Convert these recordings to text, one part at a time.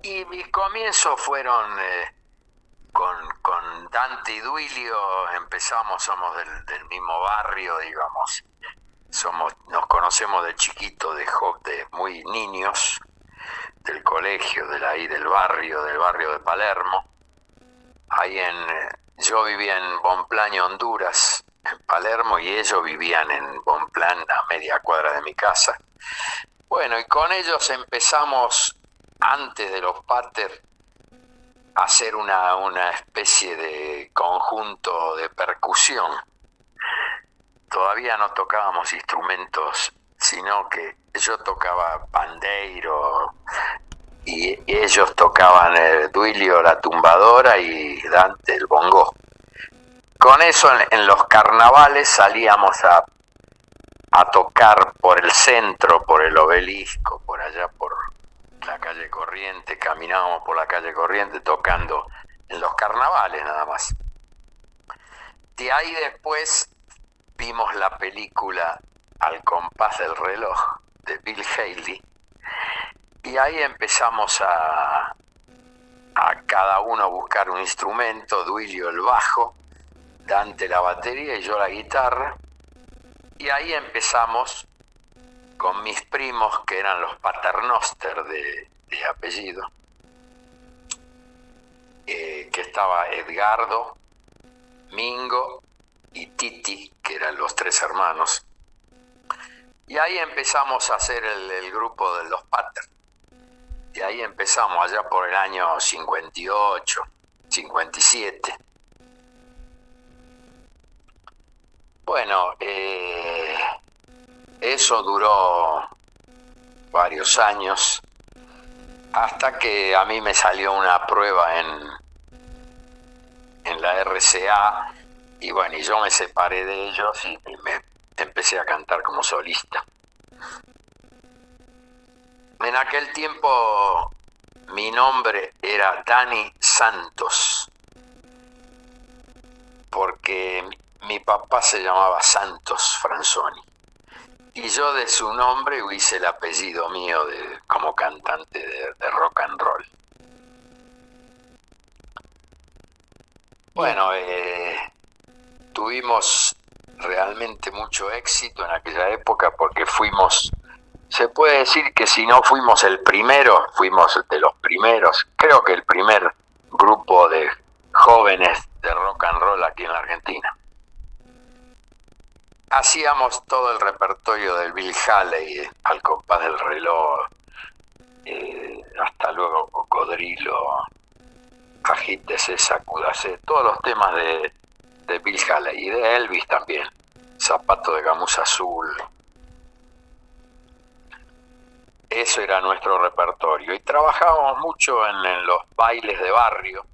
Y mis comienzos fueron con Dante y Duilio, somos del mismo barrio, digamos. Nos conocemos de chiquito, de muy niños, del colegio, del barrio de Palermo. Yo vivía en Bonpland, Honduras, en Palermo, y ellos vivían en Bonpland, a media cuadra de mi casa. Bueno, y con ellos empezamos, antes de los Pater, a hacer una especie de conjunto de percusión. Todavía no tocábamos instrumentos, sino que yo tocaba pandeiro y ellos tocaban Duilio la tumbadora y Dante el bongo. Con eso en los carnavales salíamos a tocar por el centro, por el Obelisco, por allá por la calle Corriente, caminábamos por la calle Corriente tocando en los carnavales nada más. De ahí después vimos la película Al compás del reloj de Bill Haley, y ahí empezamos a cada uno buscar un instrumento, Duilio el bajo, Dante la batería y yo la guitarra, y ahí empezamos con mis primos, que eran los Paternoster de apellido, que estaba Edgardo, Mingo y Titi, que eran los tres hermanos. Y ahí empezamos a hacer el grupo de los Pater. Y ahí empezamos allá por el año 58, 57. Bueno, eso duró varios años, hasta que a mí me salió una prueba en la RCA, y bueno, y yo me separé de ellos y me empecé a cantar como solista. En aquel tiempo mi nombre era Dani Santos, porque mi papá se llamaba Santos Franzoni, y yo de su nombre hice el apellido mío como cantante de rock and roll. Bueno, tuvimos realmente mucho éxito en aquella época, porque se puede decir que si no fuimos el primero, fuimos de los primeros, creo que el primer grupo de jóvenes de rock and roll aquí en la Argentina. Hacíamos todo el repertorio del Bill Haley, Al compás del reloj, hasta luego Cocodrilo, Agítese, Sacúdase, todos los temas de Bill Haley y de Elvis también, Zapato de gamuza azul. Eso era nuestro repertorio, y trabajábamos mucho en los bailes de barrio.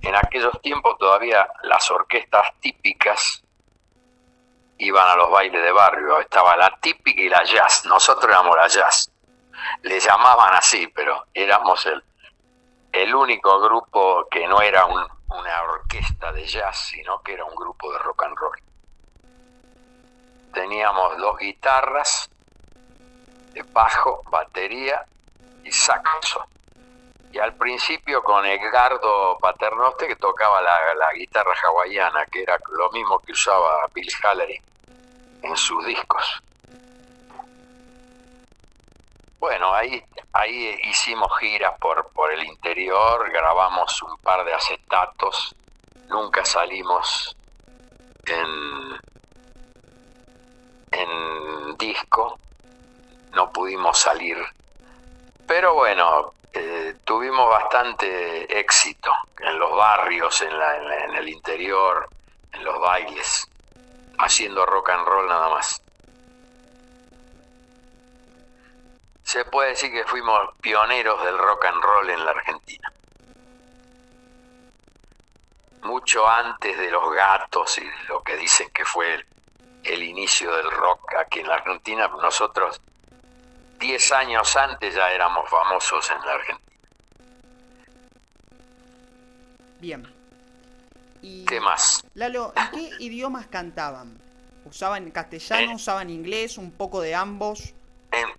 En aquellos tiempos todavía las orquestas típicas iban a los bailes de barrio, estaba la típica y la jazz. Nosotros éramos la jazz, le llamaban así, pero éramos el único grupo que no era una orquesta de jazz, sino que era un grupo de rock and roll. Teníamos 2 guitarras, bajo, batería y saxo. Y al principio con Edgardo Paternoster, que tocaba la guitarra hawaiana, que era lo mismo que usaba Bill Haley en sus discos. Bueno, ahí hicimos giras por el interior, grabamos un par de acetatos, nunca salimos en disco, no pudimos salir, pero bueno, tuvimos bastante éxito en los barrios, en el interior, en los bailes, haciendo rock and roll nada más. Se puede decir que fuimos pioneros del rock and roll en la Argentina. Mucho antes de los Gatos y lo que dicen que fue el inicio del rock aquí en la Argentina, nosotros 10 años antes ya éramos famosos en la Argentina. Bien. Y, ¿Qué más? Lalo, ¿en qué idiomas cantaban? ¿Usaban castellano, usaban inglés, un poco de ambos?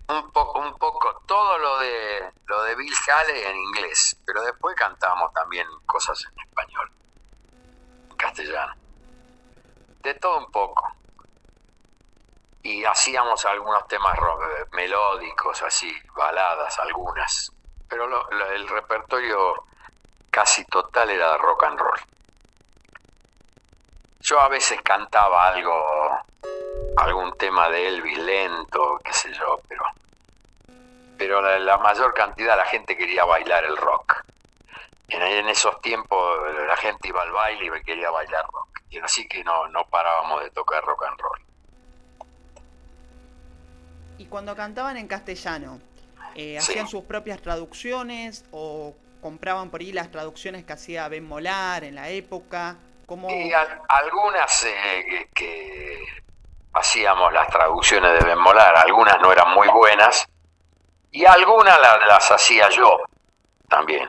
Un poco, todo lo de Bill Haley en inglés, pero después cantábamos también cosas en español, en castellano, de todo un poco. Y hacíamos algunos temas rock, melódicos, así, baladas algunas, pero el repertorio casi total era de rock and roll. Yo a veces cantaba algún tema de Elvis lento, qué sé yo, pero la mayor cantidad la gente quería bailar el rock. En esos tiempos la gente iba al baile y quería bailar rock. Y así que no parábamos de tocar rock and roll. Y cuando cantaban en castellano, ¿hacían sus propias traducciones o compraban por ahí las traducciones que hacía Ben Molar en la época? ¿Cómo? Y algunas que hacíamos las traducciones de Ben Molar, algunas no eran muy buenas y algunas las hacía yo también.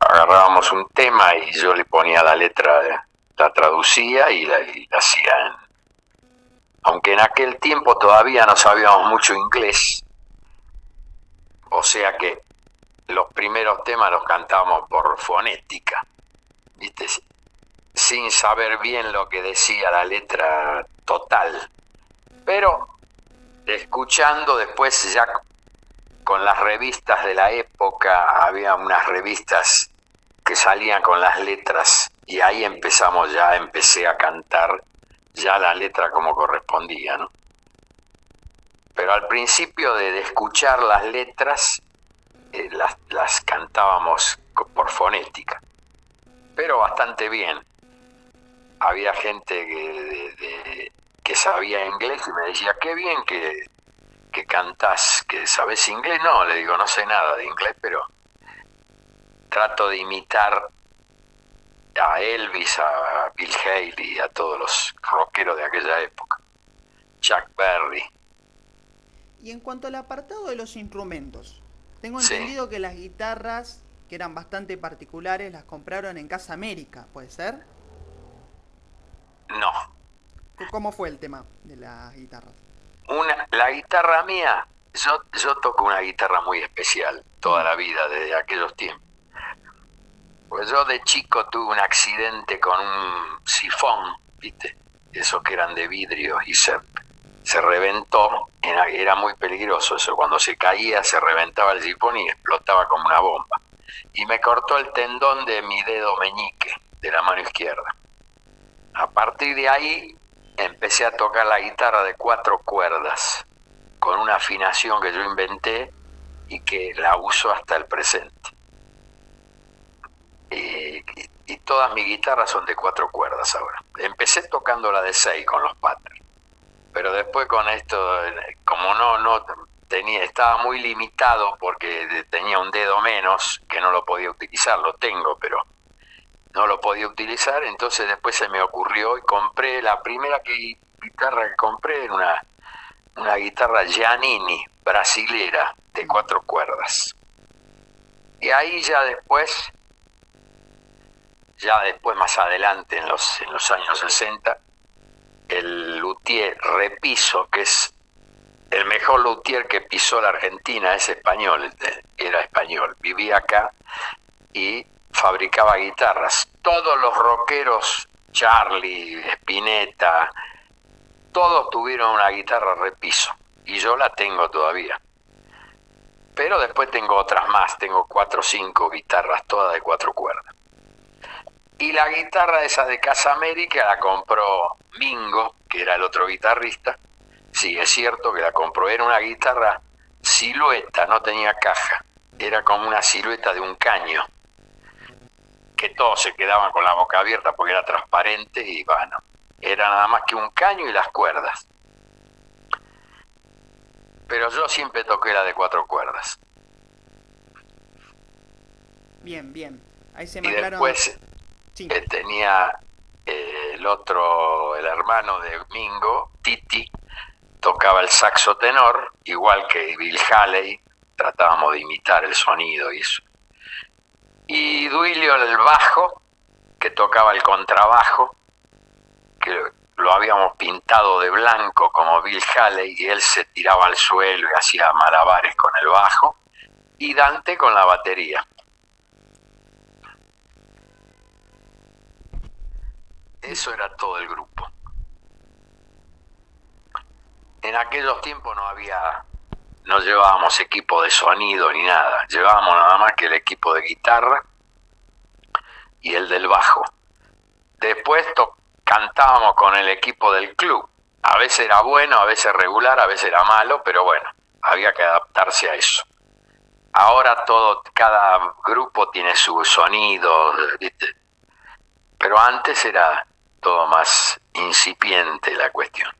Agarrábamos un tema y yo le ponía la letra, la traducía y la hacía aunque en aquel tiempo todavía no sabíamos mucho inglés, o sea que los primeros temas los cantábamos por fonética, ¿viste? Sin saber bien lo que decía la letra total, pero escuchando después ya con las revistas de la época, había unas revistas que salían con las letras y ahí empecé a cantar ya la letra como correspondía, ¿no? Pero al principio de escuchar las letras, las cantábamos por fonética, pero bastante bien. Había gente que sabía inglés y me decía, qué bien que cantás, que sabés inglés. No, le digo, no sé nada de inglés, pero trato de imitar a Elvis, a Bill Haley, a todos los rockeros de aquella época, Chuck Berry. Y en cuanto al apartado de los instrumentos, tengo Sí. entendido que las guitarras, que eran bastante particulares, las compraron en Casa América, ¿puede ser? No. ¿Cómo fue el tema de las guitarras? La guitarra mía, yo toco una guitarra muy especial toda la vida, desde aquellos tiempos. Pues yo de chico tuve un accidente con un sifón, ¿viste? Esos que eran de vidrio y se reventó, era muy peligroso eso, cuando se caía se reventaba el sifón y explotaba como una bomba. Y me cortó el tendón de mi dedo meñique, de la mano izquierda. A partir de ahí empecé a tocar la guitarra de 4 cuerdas, con una afinación que yo inventé y que la uso hasta el presente. Y todas mis guitarras son de 4 cuerdas ahora. Empecé tocando la de 6 con los Pattern, pero después con esto, como no tenía, estaba muy limitado porque tenía un dedo menos que no lo podía utilizar, lo tengo, pero no lo podía utilizar, entonces después se me ocurrió y compré, la primera guitarra que compré era una guitarra Giannini brasilera de 4 cuerdas. Y ahí ya después más adelante en los años 60, el luthier Repiso, que es el mejor luthier que pisó la Argentina, es español, era español, vivía acá y fabricaba guitarras. Todos los rockeros, Charlie, Spinetta, todos tuvieron una guitarra Repiso y yo la tengo todavía. Pero después tengo otras más, tengo 4 o 5 guitarras, todas de 4 cuerdas. Y la guitarra esa de Casa América la compró Mingo, que era el otro guitarrista. Sí, es cierto que la compró. Era una guitarra silueta, no tenía caja. Era como una silueta de un caño. Que todos se quedaban con la boca abierta porque era transparente y bueno, era nada más que un caño y las cuerdas. Pero yo siempre toqué la de 4 cuerdas. Bien, bien. Ahí se Y me aclaran. después Sí. tenía el hermano de Mingo, Titi, tocaba el saxo tenor, igual que Bill Haley, tratábamos de imitar el sonido y eso. Y Duilio el bajo, que tocaba el contrabajo, que lo habíamos pintado de blanco como Bill Haley, y él se tiraba al suelo y hacía malabares con el bajo, y Dante con la batería. Eso era todo el grupo. En aquellos tiempos no llevábamos equipo de sonido ni nada, llevábamos nada más que el equipo de guitarra y el del bajo. Después cantábamos con el equipo del club. A veces era bueno, a veces regular, a veces era malo, pero bueno, había que adaptarse a eso. Ahora cada grupo tiene su sonido, ¿viste? Pero antes era todo más incipiente la cuestión.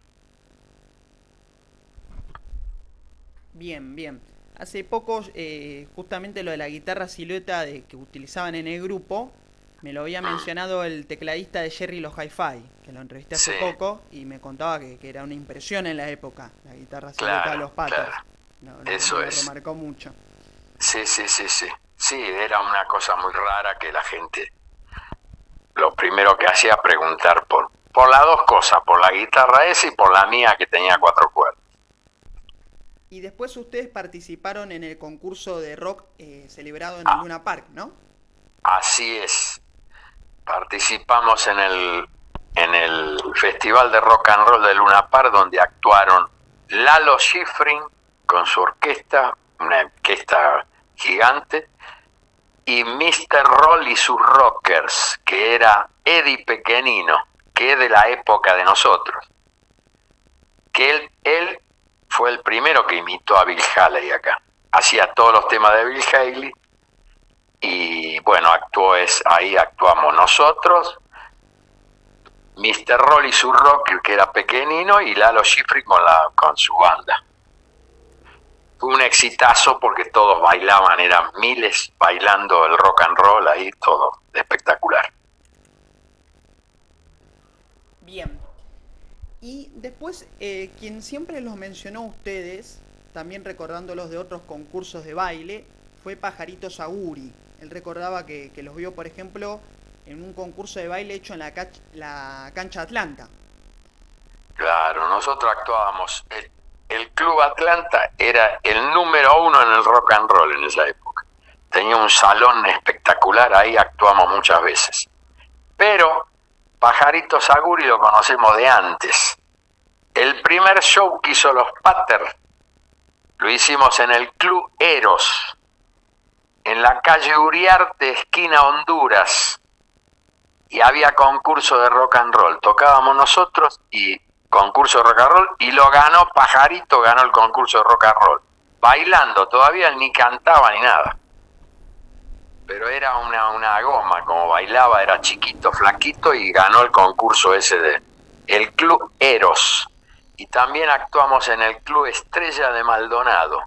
Bien, bien. Hace poco, justamente lo de la guitarra silueta que utilizaban en el grupo, me lo había mencionado el tecladista de Jerry Los Hi-Fi, que lo entrevisté hace poco, y me contaba que era una impresión en la época, la guitarra silueta de los Patos. Claro. Eso es. Lo remarcó mucho. Sí. Sí, era una cosa muy rara que la gente lo primero que hacía preguntar por las dos cosas, por la guitarra esa y por la mía que tenía 4 cuerdas. Y después ustedes participaron en el concurso de rock celebrado en el Luna Park, ¿no? Así es. Participamos en el Festival de Rock and Roll de Luna Park, donde actuaron Lalo Schifrin con su orquesta, una orquesta gigante, y Mr. Roll y sus Rockers, que era Eddie Pequenino, que es de la época de nosotros. Que él fue el primero que imitó a Bill Haley acá. Hacía todos los temas de Bill Haley, y bueno, ahí actuamos nosotros, Mr. Roll y su Rocker, que era Pequenino, y Lalo Schifrin con su banda. Fue un exitazo porque todos bailaban, eran miles bailando el rock and roll ahí, todo espectacular. Bien. Y después, quien siempre los mencionó a ustedes, también recordándolos de otros concursos de baile, fue Pajarito Saguri. Él recordaba que los vio, por ejemplo, en un concurso de baile hecho en la cancha Atlanta. Claro, nosotros actuábamos. El Club Atlanta era el número 1 en el rock and roll en esa época. Tenía un salón espectacular, ahí actuamos muchas veces. Pero Pajarito Saguri lo conocemos de antes. El primer show que hizo los Patters lo hicimos en el Club Eros, en la calle Uriarte, esquina Honduras, y había concurso de rock and roll. Tocábamos nosotros y concurso de rock and roll, y lo ganó Pajarito, ganó el concurso de rock and roll. Bailando, todavía ni cantaba ni nada. Pero era una goma, como bailaba, era chiquito, flaquito, y ganó el concurso ese de el Club Eros. Y también actuamos en el Club Estrella de Maldonado,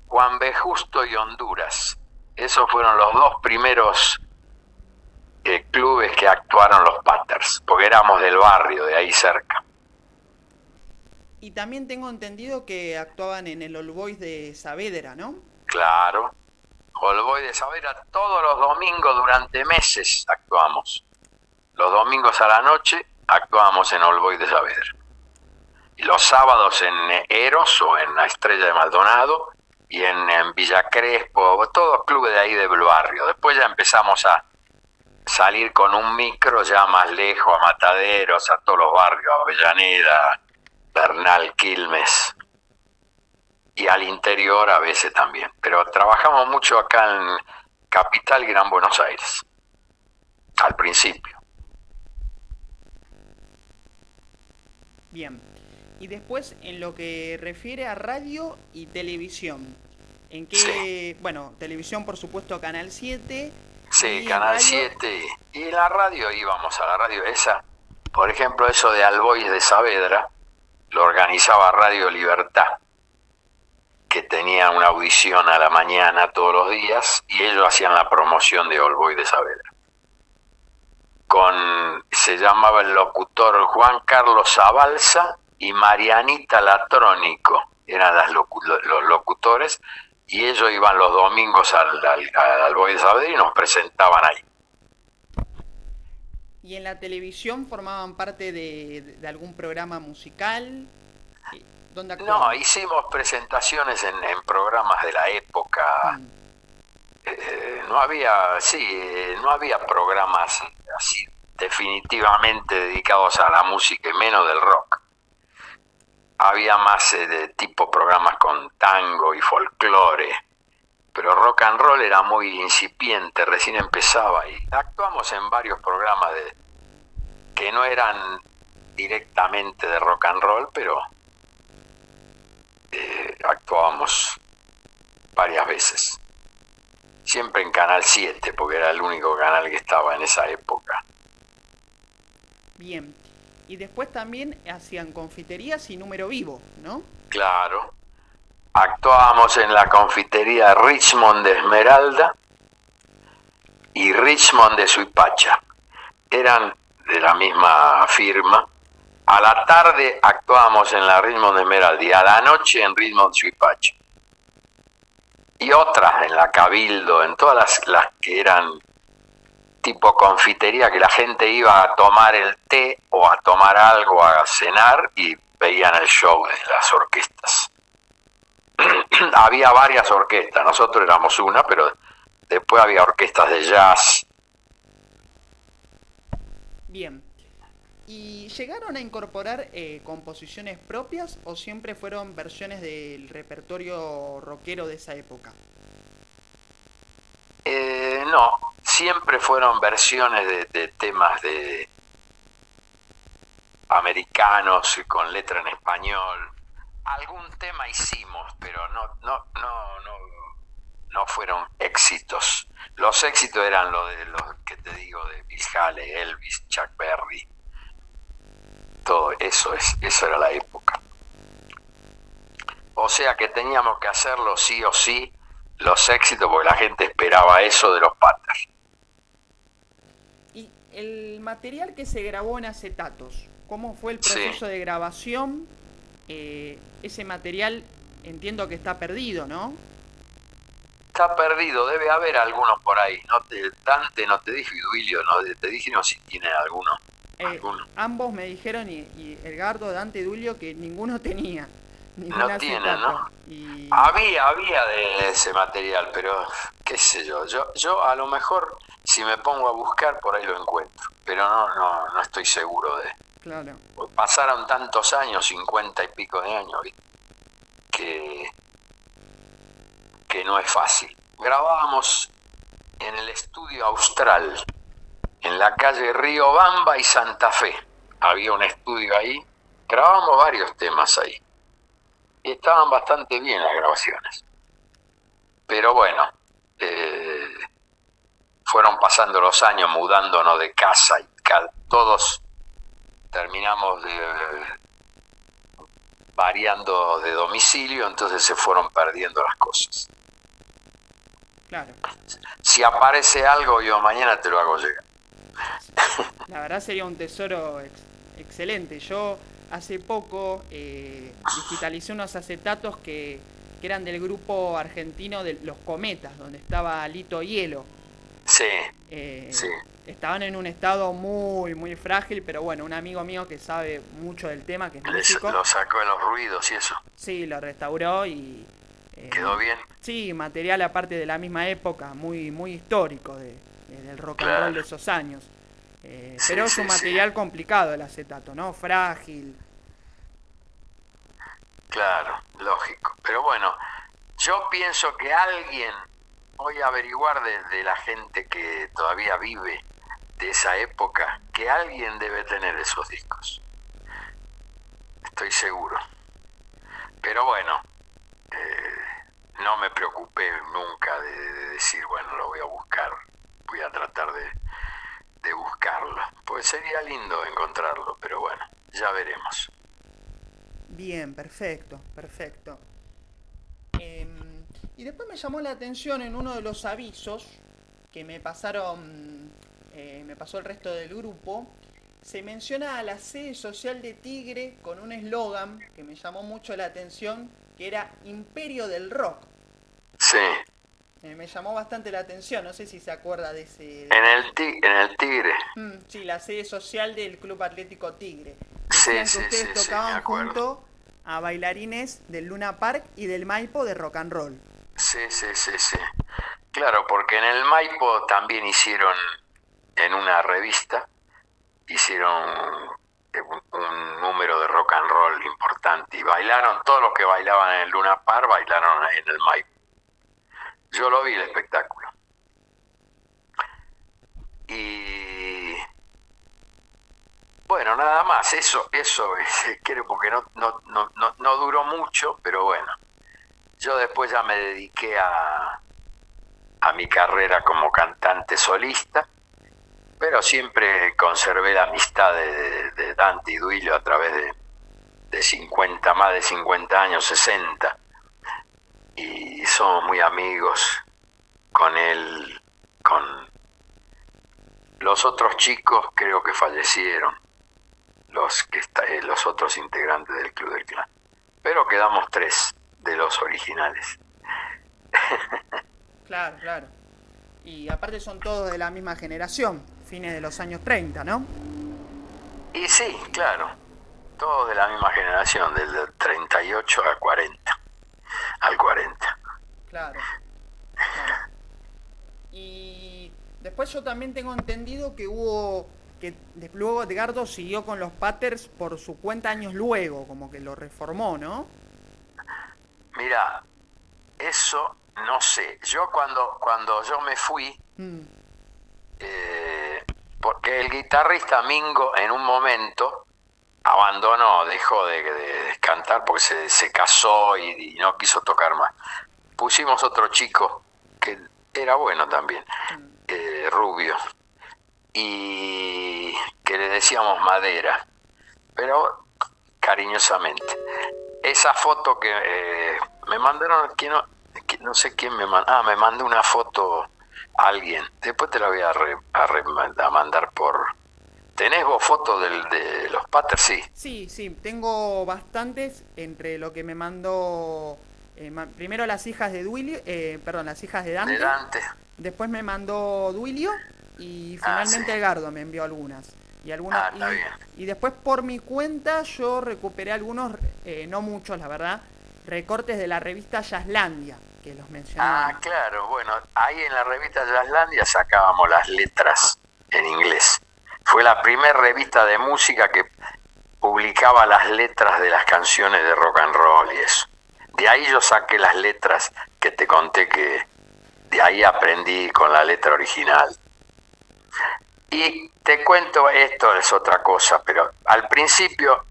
Juan B. Justo y Honduras. Esos fueron los 2 primeros clubes que actuaron los Patters, porque éramos del barrio, de ahí cerca. Y también tengo entendido que actuaban en el All Boys de Saavedra, ¿no? Claro. All Boys de Saavedra, todos los domingos durante meses actuamos. Los domingos a la noche actuábamos en All Boys de Saavedra. Y los sábados en Eros o en la Estrella de Maldonado, y en Villa Crespo, todos clubes de ahí del barrio. Después ya empezamos a salir con un micro ya más lejos, a Mataderos, a todos los barrios, a Avellaneda, Bernal, Quilmes, y al interior a veces también. Pero trabajamos mucho acá en Capital y Gran Buenos Aires, al principio. Bien. Y después, en lo que refiere a radio y televisión, ¿en qué? Sí. Bueno, televisión, por supuesto, Canal 7. Sí, Canal radio... 7. Y la radio, íbamos a la radio esa. Por ejemplo, eso de All Boys de Saavedra, lo organizaba Radio Libertad, que tenía una audición a la mañana todos los días, y ellos hacían la promoción de All Boys de Saavedra. Se llamaba el locutor Juan Carlos Zabalza y Marianita Latrónico, eran los locutores, y ellos iban los domingos al All Boys de Saavedra y nos presentaban ahí. ¿Y en la televisión formaban parte de algún programa musical? ¿Dónde No, actuaban? hicimos presentaciones en programas de la época. Mm, No había, sí, no había programas así definitivamente dedicados a la música y menos del rock. Había más de tipo programas con tango y folclore, pero rock and roll era muy incipiente, recién empezaba y actuamos en varios programas que no eran directamente de rock and roll, pero actuábamos varias veces. Siempre en Canal 7, porque era el único canal que estaba en esa época. bien. Y después también hacían confiterías y número vivo, ¿no? Claro. Actuábamos en la confitería Richmond de Esmeralda y Richmond de Suipacha. Eran de la misma firma. A la tarde actuábamos en la Richmond de Esmeralda y a la noche en Richmond Suipacha. Y otras en la Cabildo, en todas las que eran tipo confitería, que la gente iba a tomar el té o a tomar algo, a cenar y veían el show de las orquestas. Había varias orquestas, nosotros éramos una, pero después había orquestas de jazz. Bien. ¿Y llegaron a incorporar composiciones propias o siempre fueron versiones del repertorio rockero de esa época? No, siempre fueron versiones de temas de americanos con letra en español. Algún tema hicimos, pero no fueron éxitos. Los éxitos eran los que te digo de Bill Haley, Elvis, Chuck Berry. Todo eso era la época. O sea que teníamos que hacerlo sí o sí, los éxitos, porque la gente esperaba eso de los Patters. Y el material que se grabó en acetatos, ¿cómo fue el Sí, proceso de grabación? Ese material entiendo que está perdido, ¿no? está perdido, debe haber algunos por ahí. Dante no te dije, y Duilio no te dije no si tiene alguno. Alguno. Ambos me dijeron, y Edgardo, Dante y Dulio, que ninguno tenía ningún No tienen, acetato. ¿no? Y Había de ese material, pero qué sé yo a lo mejor si me pongo a buscar por ahí lo encuentro, pero no estoy seguro de. claro, Pasaron tantos años, 50 y pico de años, ¿viste? que que no es fácil. Grabábamos en el estudio Austral, en la calle Río Bamba y Santa Fe. Había un estudio ahí, grabamos varios temas ahí y estaban bastante bien las grabaciones. Pero bueno, eh, fueron pasando los años mudándonos de casa y todos terminamos variando de domicilio, entonces se fueron perdiendo las cosas. claro. Si aparece algo, yo mañana te lo hago llegar. La verdad sería un tesoro excelente. Yo hace poco digitalicé unos acetatos que eran del grupo argentino de Los Cometas, donde estaba Lito Hielo. Sí, Eh, sí, estaban en un estado muy, muy frágil, pero bueno, un amigo mío que sabe mucho del tema, que es músico, lo sacó de los ruidos y eso. sí, lo restauró y... ¿Quedó bien? sí, material aparte de la misma época, muy, muy histórico del rock and roll de Claro. esos años. Sí, Pero es un sí, sí. material complicado el acetato, ¿no? Frágil. Claro, lógico. Pero bueno, yo pienso que alguien, voy a averiguar de la gente que todavía vive de esa época, que alguien debe tener esos discos. Estoy seguro. Pero bueno, no me preocupé nunca de decir, bueno, lo voy a buscar, voy a tratar de buscarlo. Pues sería lindo encontrarlo, pero bueno, ya veremos. Bien, perfecto, perfecto. Y después me llamó la atención en uno de los avisos que me pasó el resto del grupo, se menciona a la sede social de Tigre con un eslogan que me llamó mucho la atención, que era Imperio del Rock. Sí, Me llamó bastante la atención, no sé si se acuerda de ese... En el Tigre. Sí, la sede social del Club Atlético Tigre. Sí, Decían que sí, ustedes sí, sí, me tocaban acuerdo. junto a bailarines del Luna Park y del Maipo de rock and roll. Sí, sí, sí, sí. Claro, porque en el Maipo también hicieron, en una revista, hicieron un número de rock and roll importante y bailaron, todos los que bailaban en el Luna Park bailaron ahí en el Maipo. Yo lo vi el espectáculo. Y bueno, nada más, eso creo porque no duró mucho, pero bueno, yo después ya me dediqué a mi carrera como cantante solista, pero siempre conservé la amistad de Dante y Duilio a través de 50, más de 50 años, 60, y somos muy amigos con él, con los otros chicos creo que fallecieron, los otros integrantes del Club del Clan, pero quedamos tres de los originales. Claro, claro. Y aparte son todos de la misma generación, fines de los años 30, ¿no? Y sí, claro, todos de la misma generación, del 38 al 40, al 40. Claro, claro. Y después yo también tengo entendido que luego Edgardo siguió con los Patters por su cuenta años luego, como que lo reformó, ¿no? Mira, eso no sé. Yo cuando yo me fui, Mm, porque el guitarrista Mingo en un momento abandonó, dejó de cantar porque se casó y no quiso tocar más. Pusimos otro chico que era bueno también, rubio, y que le decíamos Madera, pero cariñosamente. Esa foto que me mandaron, que no sé quién me mandó, me mandó una foto a alguien, después te la voy a mandar por... ¿Tenés vos fotos de los Patters? Sí. sí, sí, tengo bastantes entre lo que me mandó primero las hijas de Duilio, perdón, las hijas de De Dante, Dante. después me mandó Duilio y Sí. finalmente Edgardo me envió algunas. Está bien. Y después por mi cuenta yo recuperé algunos, no muchos la verdad, recortes de la revista Jazzlandia, que los mencionaba. Claro, bueno, ahí en la revista Jazzlandia sacábamos las letras en inglés. Fue la primera revista de música que publicaba las letras de las canciones de rock and roll y eso. De ahí yo saqué las letras que te conté que de ahí aprendí con la letra original. Y te cuento, esto es otra cosa, pero al principio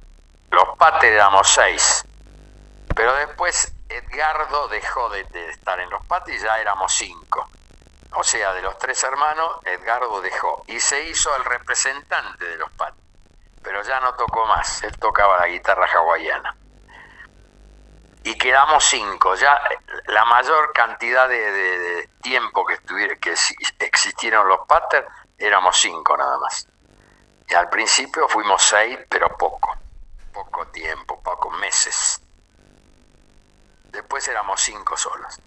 los Patters éramos 6, pero después Edgardo dejó de estar en los Patters y ya éramos 5. O sea, de los 3 hermanos, Edgardo dejó y se hizo el representante de los Patters, pero ya no tocó más, él tocaba la guitarra hawaiana. Y quedamos 5, ya la mayor cantidad de tiempo que existieron los Patters, éramos 5 nada más. Y al principio fuimos 6, pero poco tiempo, pocos meses. Después éramos 5 solos.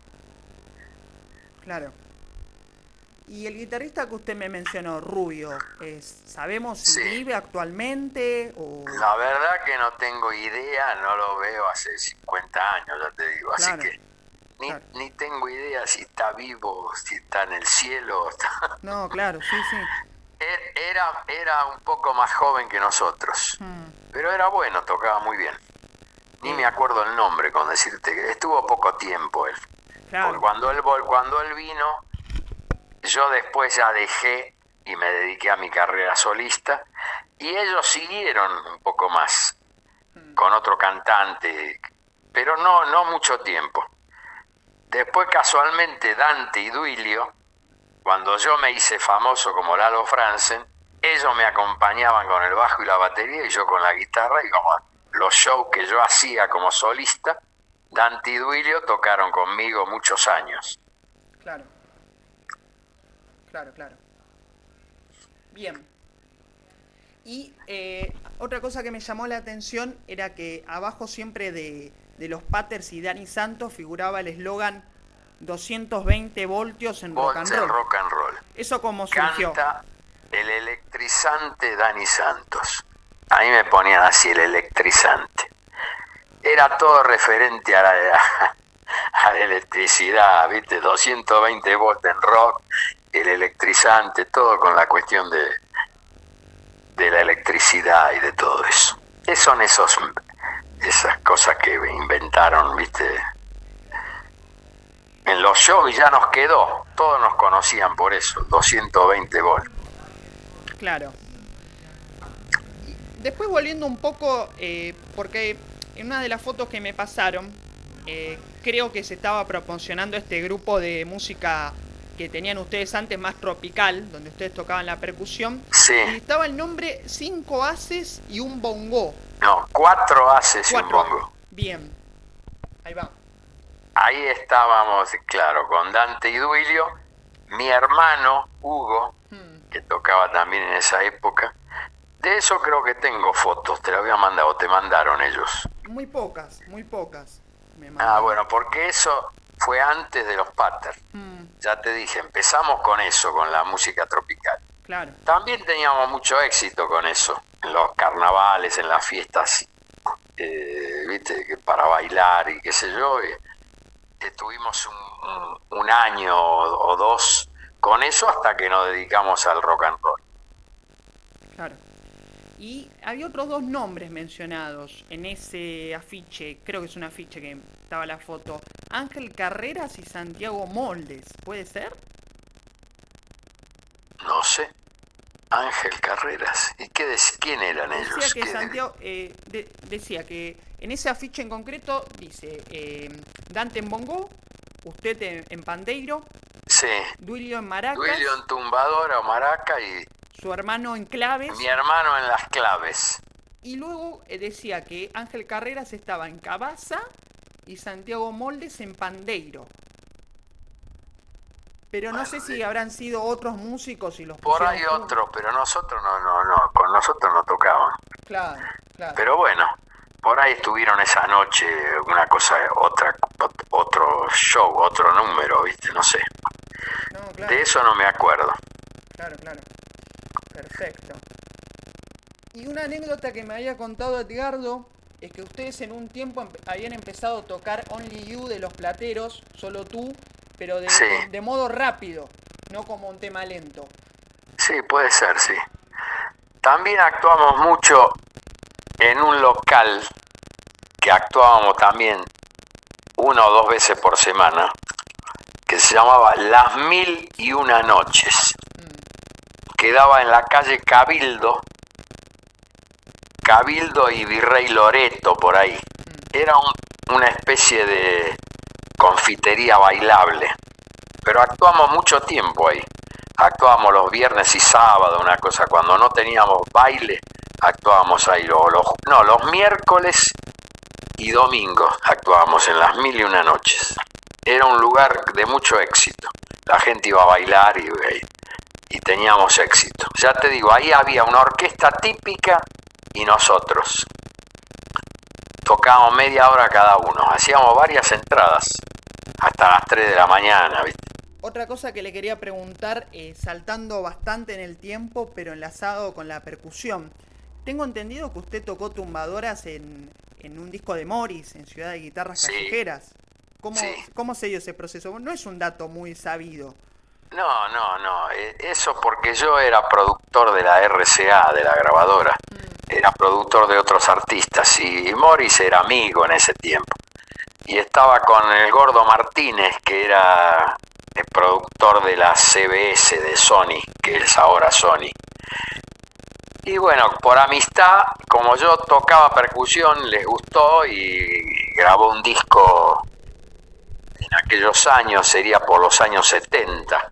Claro. Y el guitarrista que usted me mencionó, Rubio, ¿sabemos si Sí. vive actualmente o...? La verdad que no tengo idea, no lo veo hace 50 años, ya te digo. Claro, Así que claro. ni tengo idea si está vivo, si está en el cielo. No, claro, sí, sí. Era un poco más joven que nosotros, pero era bueno, tocaba muy bien. Ni me acuerdo el nombre, con decirte que estuvo poco tiempo él. Claro. Porque cuando él vino, yo después ya dejé y me dediqué a mi carrera solista y ellos siguieron un poco más con otro cantante, pero no mucho tiempo. Después casualmente Dante y Duilio, cuando yo me hice famoso como Lalo Franzen, ellos me acompañaban con el bajo y la batería y yo con la guitarra, y como los shows que yo hacía como solista, Dante y Duilio tocaron conmigo muchos años. Claro. Claro, claro. Bien. Y otra cosa que me llamó la atención era que abajo siempre de los Patters y Dani Santos figuraba el eslogan 220 voltios en rock and Volts en roll. rock and roll. ¿Eso cómo surgió? Canta el electrizante Dani Santos. A mí me ponían así, el electrizante. Era todo referente a la electricidad, ¿viste? 220 volts en rock, el electrizante, todo con la cuestión de la electricidad y de todo eso. ¿Qué son esas cosas que inventaron, viste? En los shows ya nos quedó, todos nos conocían por eso, 220 volts. Claro. Después volviendo un poco, porque en una de las fotos que me pasaron, creo que se estaba proporcionando este grupo de música que tenían ustedes antes, más tropical, donde ustedes tocaban la percusión. Sí. Y estaba el nombre 5 haces y un bongo. No, 4 haces y un bongo. Bien. Ahí va. Ahí estábamos, claro, con Dante y Duilio, mi hermano Hugo, que tocaba también en esa época. De eso creo que tengo fotos, te las voy a mandar, o te mandaron ellos. Muy pocas. Bueno, porque eso fue antes de los Patterns. Ya te dije, empezamos con eso, con la música tropical. Claro. También teníamos mucho éxito con eso, en los carnavales, en las fiestas, viste, para bailar y qué sé yo. Estuvimos un año o dos con eso hasta que nos dedicamos al rock and roll. Claro. Y había otros 2 nombres mencionados en ese afiche, creo que es un afiche que estaba la foto. Ángel Carreras y Santiago Moldes, ¿puede ser? No sé. Ángel Carreras. ¿Y quién eran ellos? Decía que Santiago, decía que en ese afiche en concreto dice Dante en bongo, usted en pandeiro, sí. Duilio en maracas, Duilio en tumbadora o maraca y su hermano en claves. Mi hermano en las claves. Y luego decía que Ángel Carreras estaba en cabaza y Santiago Moldes en pandeiro. Pero no sé si habrán sido otros músicos y los por ahí juntos. otros, pero nosotros no, con nosotros no tocaban. Claro. Pero bueno, por ahí estuvieron esa noche, una cosa, otro show, otro número, viste, no sé. No, claro. De eso no me acuerdo. Claro. Perfecto. Y una anécdota que me había contado Edgardo es que ustedes en un tiempo habían empezado a tocar Only You de Los Plateros, Solo Tú, pero de modo rápido, no como un tema lento. Sí, puede ser, sí. También actuamos mucho en un local que actuábamos también 1 o 2 veces por semana, que se llamaba Las 1001 Noches. Quedaba en la calle Cabildo y Virrey Loreto, por ahí. Era una especie de confitería bailable, pero actuamos mucho tiempo ahí. Actuábamos los viernes y sábados, una cosa, cuando no teníamos baile, actuábamos ahí. Los miércoles y domingos actuábamos en Las 1001 Noches. Era un lugar de mucho éxito. La gente iba a bailar y teníamos éxito. Ya te digo, ahí había una orquesta típica y nosotros. Tocábamos media hora cada uno. Hacíamos varias entradas hasta las 3 de la mañana, ¿viste? Otra cosa que le quería preguntar, saltando bastante en el tiempo, pero enlazado con la percusión. Tengo entendido que usted tocó tumbadoras en un disco de Morris, en Ciudad de Guitarras Callejeras. ¿Cómo se dio ese proceso? No es un dato muy sabido. No. Eso porque yo era productor de la RCA, de la grabadora. Era productor de otros artistas y Morris era amigo en ese tiempo. Y estaba con el Gordo Martínez, que era el productor de la CBS de Sony, que es ahora Sony. Y bueno, por amistad, como yo tocaba percusión, les gustó y grabó un disco en aquellos años, sería por los años 70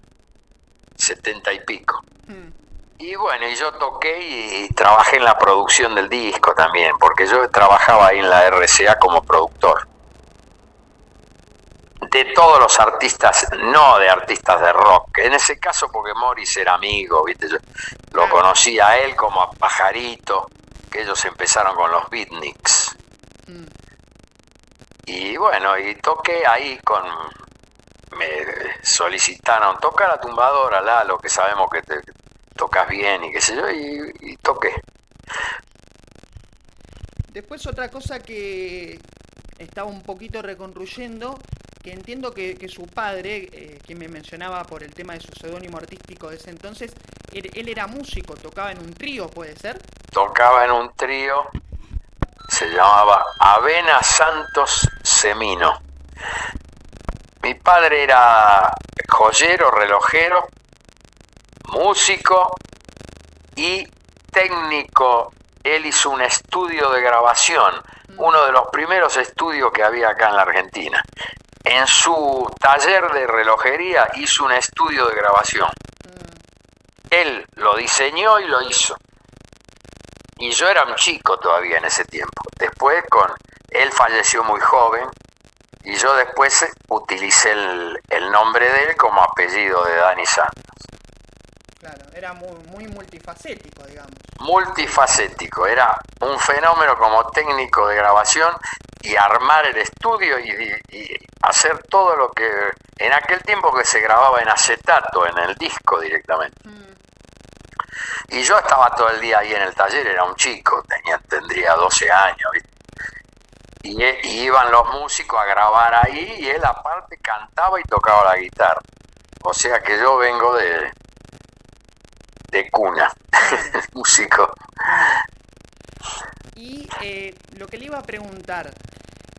y pico. Y bueno, y yo toqué y trabajé en la producción del disco también, porque yo trabajaba ahí en la RCA como productor. De todos los artistas, no de artistas de rock, en ese caso porque Morris era amigo, ¿viste? Yo lo conocía a él como a Pajarito, que ellos empezaron con los beatniks. Y bueno, y toqué ahí me solicitaron, toca la tumbadora, Lalo, que sabemos que te tocas bien y qué sé yo, y toqué. Después otra cosa que estaba un poquito reconstruyendo, que entiendo que su padre, que me mencionaba por el tema de su seudónimo artístico de ese entonces, él era músico, tocaba en un trío, ¿puede ser? Tocaba en un trío, se llamaba Avena Santos Semino. Mi padre era joyero, relojero, músico y técnico. Él hizo un estudio de grabación, uno de los primeros estudios que había acá en la Argentina. En su taller de relojería hizo un estudio de grabación. Él lo diseñó y lo hizo. Y yo era un chico todavía en ese tiempo. Después él falleció muy joven y yo después utilicé el nombre de él como apellido de Dani Santos. Claro, era muy multifacético, digamos. Multifacético, era un fenómeno como técnico de grabación y armar el estudio y hacer todo lo que en aquel tiempo que se grababa en acetato, en el disco directamente. Y yo estaba todo el día ahí en el taller, era un chico, tendría 12 años, ¿viste? Y iban los músicos a grabar ahí y él aparte cantaba y tocaba la guitarra. O sea que yo vengo de cuna, músico. Y lo que le iba a preguntar,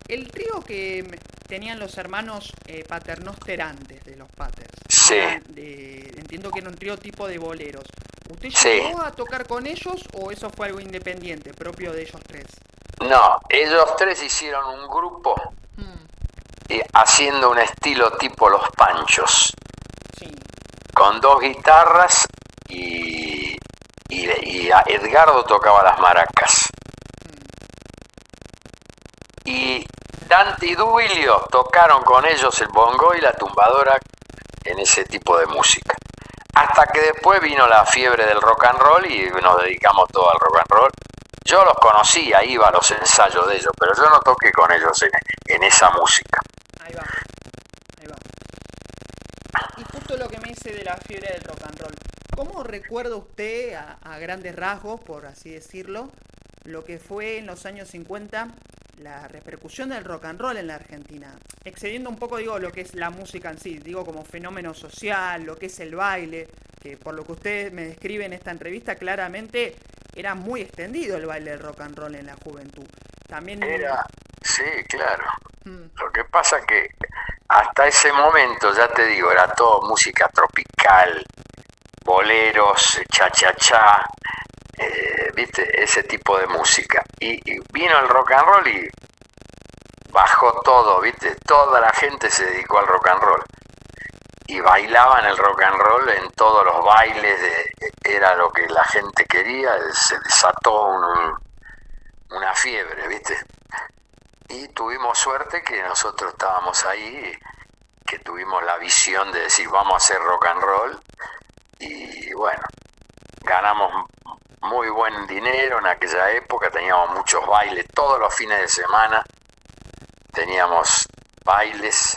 el trío que tenían los hermanos Paternoster antes de los Paters, Sí. entiendo que era un trío tipo de boleros. ¿Usted Sí. llegó a tocar con ellos o eso fue algo independiente, propio de ellos tres? No, ellos tres hicieron un grupo haciendo un estilo tipo Los Panchos, Sí. con dos guitarras y Edgardo tocaba las maracas. Y Dante y Duilio tocaron con ellos el bongo y la tumbadora en ese tipo de música. Hasta que después vino la fiebre del rock and roll y nos dedicamos todo al rock and roll. Yo los conocía, iba a los ensayos de ellos, pero yo no toqué con ellos en esa música. Ahí va. Y justo lo que me dice de la fiebre del rock and roll, ¿cómo recuerda usted a grandes rasgos, por así decirlo, lo que fue en los años 50 la repercusión del rock and roll en la Argentina? Excediendo un poco, digo, lo que es la música en sí, digo, como fenómeno social, lo que es el baile, que por lo que usted me describe en esta entrevista, claramente era muy extendido el baile del rock and roll en la juventud. También Sí, claro. Lo que pasa que hasta ese momento, ya te digo, era todo música tropical, boleros, cha-cha-cha, ¿viste? Ese tipo de música. Y vino el rock and roll y bajó todo, ¿viste? Toda la gente se dedicó al rock and roll. Y bailaban el rock and roll en todos los bailes, era lo que la gente quería, se desató una fiebre, ¿viste? Y tuvimos suerte que nosotros estábamos ahí, que tuvimos la visión de decir vamos a hacer rock and roll y bueno, ganamos muy buen dinero en aquella época, teníamos muchos bailes, todos los fines de semana teníamos bailes,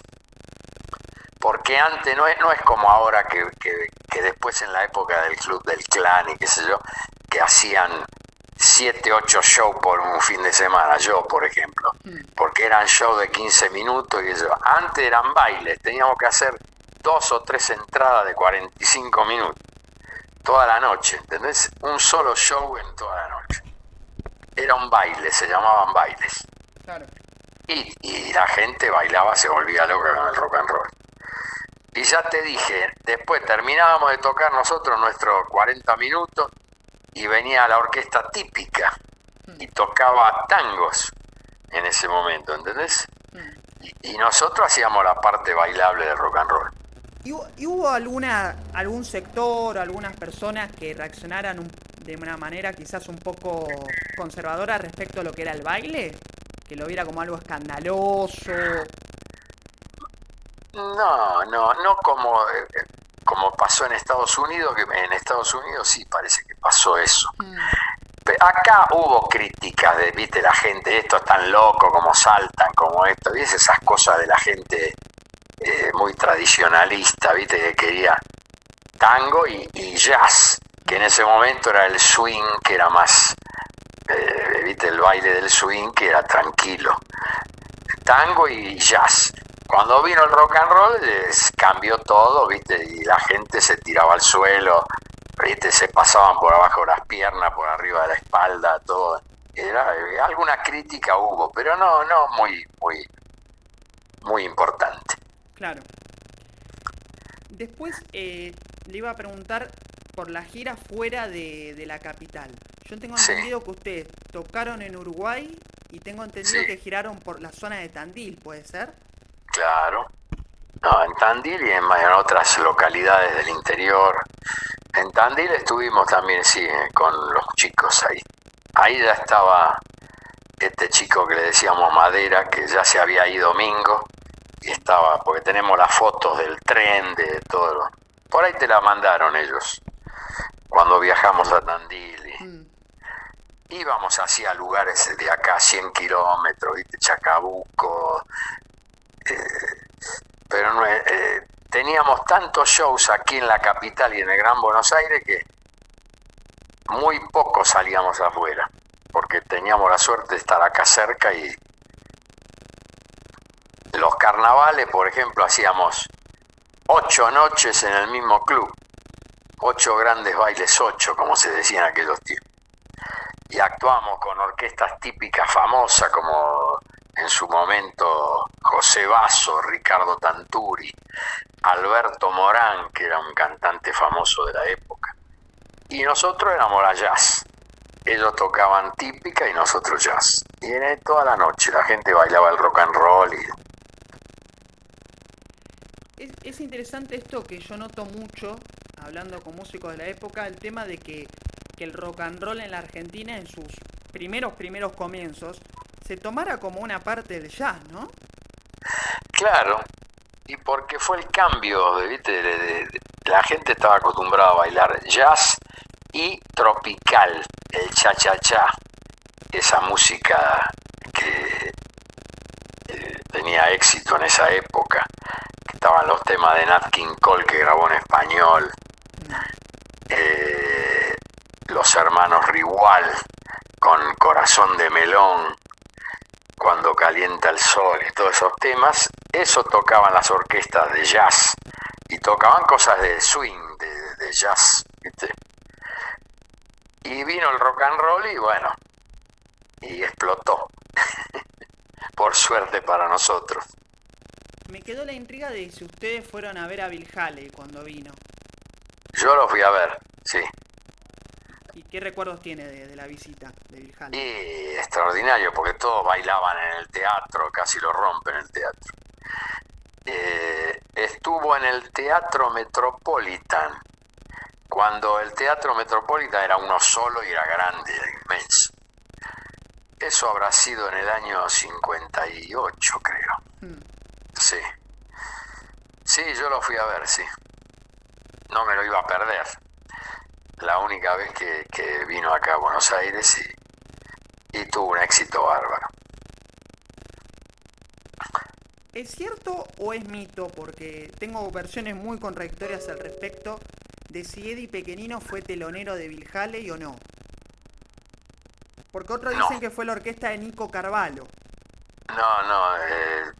porque antes no es como ahora que después en la época del Club del Clan y qué sé yo, que hacían 7, 8 shows por un fin de semana, yo por ejemplo, porque eran shows de 15 minutos y eso. Antes eran bailes, teníamos que hacer 2 o 3 entradas de 45 minutos, toda la noche, ¿entendés? Un solo show en toda la noche. Era un baile, se llamaban bailes. Claro. Y la gente bailaba, se volvía loca con el rock and roll. Y ya te dije, después terminábamos de tocar nosotros nuestros 40 minutos y venía la orquesta típica y tocaba tangos en ese momento, ¿entendés? Y nosotros hacíamos la parte bailable del rock and roll. ¿Y hubo algún sector, algunas personas que reaccionaran de una manera quizás un poco conservadora respecto a lo que era el baile? ¿Que lo viera como algo escandaloso? No como pasó en Estados Unidos, que en Estados Unidos sí parece que pasó eso. Acá hubo críticas de, viste, la gente, esto es tan loco, como saltan, como esto, ¿viste? Esas cosas de la gente muy tradicionalista, viste, que quería tango y jazz, que en ese momento era el swing, que era más, viste, el baile del swing, que era tranquilo. Tango y jazz. Cuando vino el rock and roll, cambió todo, viste, y la gente se tiraba al suelo, viste, se pasaban por abajo de las piernas, por arriba de la espalda, todo. Era, alguna crítica hubo, pero no muy importante. Claro. Después le iba a preguntar por la gira fuera de la capital. Yo tengo Sí, entendido que ustedes tocaron en Uruguay y tengo entendido sí, que giraron por la zona de Tandil, ¿puede ser? claro. No, en Tandil y en otras localidades del interior. En Tandil estuvimos también, sí, con los chicos ahí. Ahí ya estaba este chico que le decíamos Madera, que ya se había ido Mingo, y estaba, porque tenemos las fotos del tren, de todo. Por ahí te la mandaron ellos, cuando viajamos a Tandil. Mm. Íbamos hacia lugares de acá, 100 kilómetros, ¿viste? Chacabuco, pero no, teníamos tantos shows aquí en la capital y en el Gran Buenos Aires que muy poco salíamos afuera, porque teníamos la suerte de estar acá cerca y los carnavales, por ejemplo, hacíamos 8 noches en el mismo club, 8 grandes bailes, 8, como se decía en aquellos tiempos. Y actuamos con orquestas típicas famosas como en su momento José Basso, Ricardo Tanturi, Alberto Morán, que era un cantante famoso de la época. Y nosotros éramos la jazz. Ellos tocaban típica y nosotros jazz. Y toda la noche la gente bailaba el rock and roll. Es interesante esto que yo noto mucho, hablando con músicos de la época, el tema de que el rock and roll en la Argentina en sus primeros comienzos se tomara como una parte del jazz, ¿no? Claro, y porque fue el cambio, ¿viste? La gente estaba acostumbrada a bailar jazz y tropical, el cha-cha-cha, esa música que tenía éxito en esa época, que estaban los temas de Nat King Cole que grabó en español, los hermanos Rigual con Corazón de Melón, Cuando calienta el sol y todos esos temas, eso tocaban las orquestas de jazz y tocaban cosas de swing, de jazz, ¿viste? Y vino el rock and roll y bueno, y explotó, por suerte para nosotros. Me quedó la intriga de si ustedes fueron a ver a Bill Haley cuando vino. Yo lo fui a ver, sí, ¿Y qué recuerdos tiene de la visita de Bill Haley? y extraordinario porque todos bailaban en el teatro, casi lo rompen el teatro. Estuvo en el Teatro Metropolitan, cuando el Teatro Metropolitan era uno solo y era grande, era inmenso. Eso habrá sido en el año 58, creo. Sí. Sí, yo lo fui a ver, sí. No me lo iba a perder. La única vez que vino acá a Buenos Aires y tuvo un éxito bárbaro. ¿Es cierto o es mito? Porque tengo versiones muy contradictorias al respecto de si Eddie Pequenino fue telonero de Bill Haley o no. Porque otros No, dicen que fue la orquesta de Nico Carvalho. no,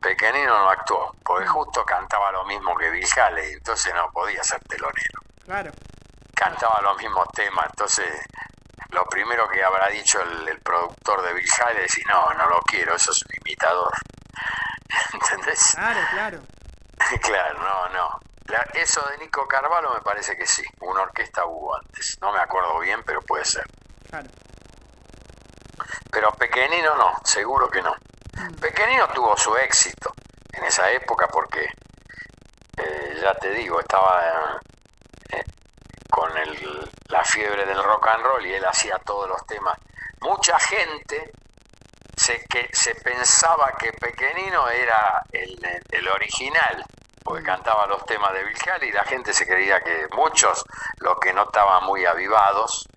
Pequenino no actuó, porque justo cantaba lo mismo que Bill Haley, entonces no podía ser telonero. Claro. Cantaba los mismos temas, entonces lo primero que habrá dicho el productor de Bill Haley es decir, no lo quiero, eso es un imitador. ¿Entendés? Claro. Claro, no. Eso de Nico Carvalho me parece que sí, una orquesta hubo antes, no me acuerdo bien, pero puede ser. Claro. Pero Pequenino no, seguro que no. Pequenino tuvo su éxito en esa época porque, ya te digo, estaba con la fiebre del rock and roll y él hacía todos los temas. Mucha gente se pensaba que Pequenino era el original, porque cantaba los temas de Bill Haley y la gente se creía que muchos, los que no estaban muy avivados,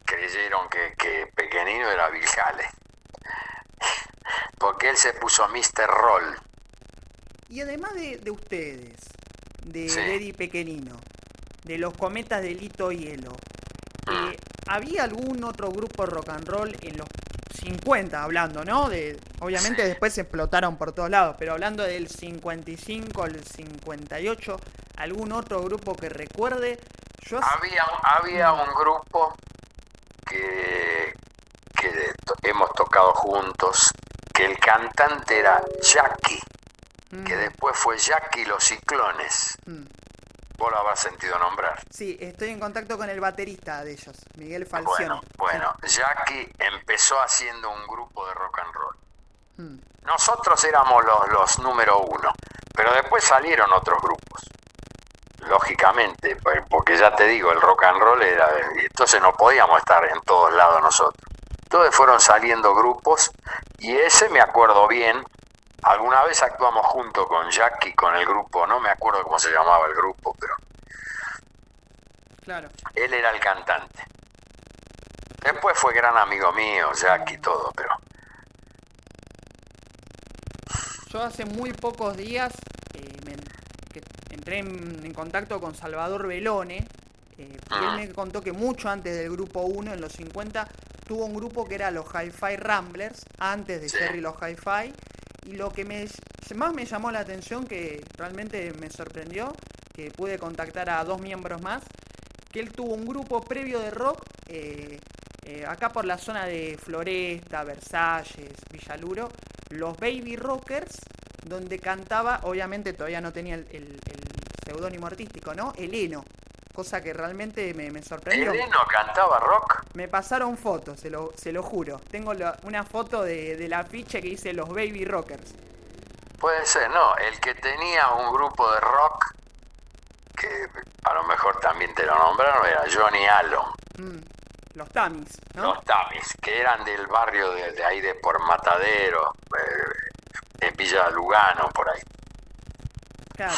creyeron que Pequenino era Bill Haley. Porque él se puso Mr. Roll. Y además de ustedes, de Sí. Eddie Pequenino, de los Cometas de Lito Hielo, Mm. ¿había algún otro grupo rock and roll en los 50 hablando, ¿no? Obviamente Sí. después se explotaron por todos lados, pero hablando del 55 al 58, ¿algún otro grupo que recuerde? Yo Había un grupo que hemos tocado juntos, que el cantante era Jackie, que después fue Jackie Los Ciclones. Vos lo habrás sentido nombrar. Sí, estoy en contacto con el baterista de ellos, Miguel Falcioni. Bueno, Jackie empezó haciendo un grupo de rock and roll. Mm. Nosotros éramos los número uno, pero después salieron otros grupos. Lógicamente, porque ya te digo, el rock and roll era... Entonces no podíamos estar en todos lados nosotros. Entonces fueron saliendo grupos y ese me acuerdo bien. Alguna vez actuamos junto con Jackie, con el grupo, no me acuerdo cómo se llamaba el grupo, pero Claro. él era el cantante. Después fue gran amigo mío, Jackie, todo, pero... Yo hace muy pocos días que entré en contacto con Salvador Belone, y él me contó que mucho antes del grupo 1, en los 50, tuvo un grupo que era los Hi-Fi Ramblers, antes de Sí. Jerry los Hi-Fi, y lo que más me llamó la atención, que realmente me sorprendió, que pude contactar a 2 miembros más, que él tuvo un grupo previo de rock acá por la zona de Floresta, Versalles, Villaluro, los Baby Rockers, donde cantaba, obviamente todavía no tenía el seudónimo artístico, ¿no? Eleno, cosa que realmente me sorprendió. ¿Eleno cantaba rock? Me pasaron fotos, se lo juro. Tengo una foto del afiche que dice los Baby Rockers. Puede ser, no. El que tenía un grupo de rock, que a lo mejor también te lo nombraron, era Johnny Allen. Los Tamis, ¿no? Los Tamis, que eran del barrio de ahí de por Matadero, en Villa Lugano, por ahí. Claro.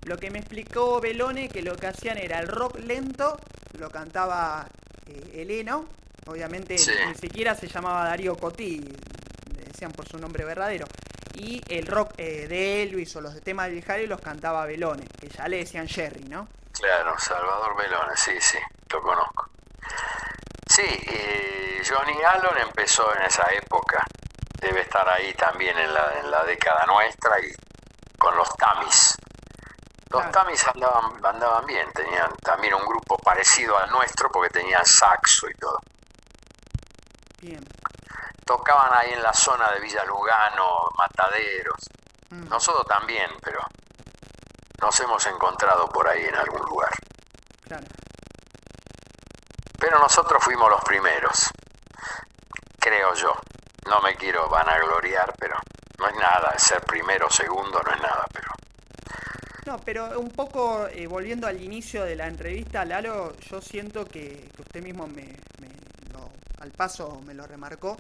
Lo que me explicó Belone, que lo que hacían era el rock lento, lo cantaba Eleno, obviamente Sí. ni siquiera se llamaba Darío Cotí, le decían por su nombre verdadero, y el rock de Elvis o los de temas del Jari los cantaba Belone, que ya le decían Jerry, ¿no? Claro, Salvador Belone, sí, lo conozco. Sí, Johnny Allen empezó en esa época, debe estar ahí también en la década nuestra, y con los Tamis. Los Claro. Tamis andaban bien, tenían también un grupo parecido al nuestro porque tenían saxo y todo. Bien. Tocaban ahí en la zona de Villa Lugano, Mataderos. Nosotros también, pero nos hemos encontrado por ahí en algún lugar. Claro. Pero nosotros fuimos los primeros, creo yo. No me quiero vanagloriar, pero no es nada. Ser primero o segundo no es nada, pero... No, pero un poco volviendo al inicio de la entrevista, Lalo, yo siento que usted mismo al paso me lo remarcó,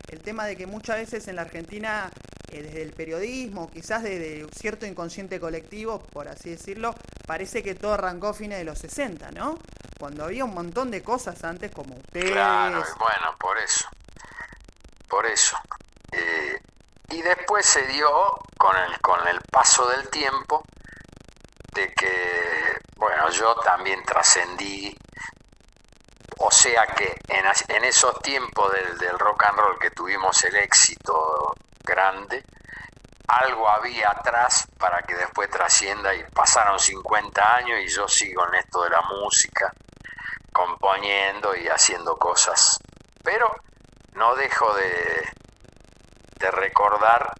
el tema de que muchas veces en la Argentina, desde el periodismo, quizás desde cierto inconsciente colectivo, por así decirlo, parece que todo arrancó a fines de los 60, ¿no? Cuando había un montón de cosas antes como ustedes. Claro, bueno, por eso. Y después se dio, con el paso del tiempo, de que, bueno, yo también trascendí, o sea que en esos tiempos del rock and roll que tuvimos el éxito grande, algo había atrás para que después trascienda, y pasaron 50 años y yo sigo en esto de la música, componiendo y haciendo cosas, pero no dejo de recordar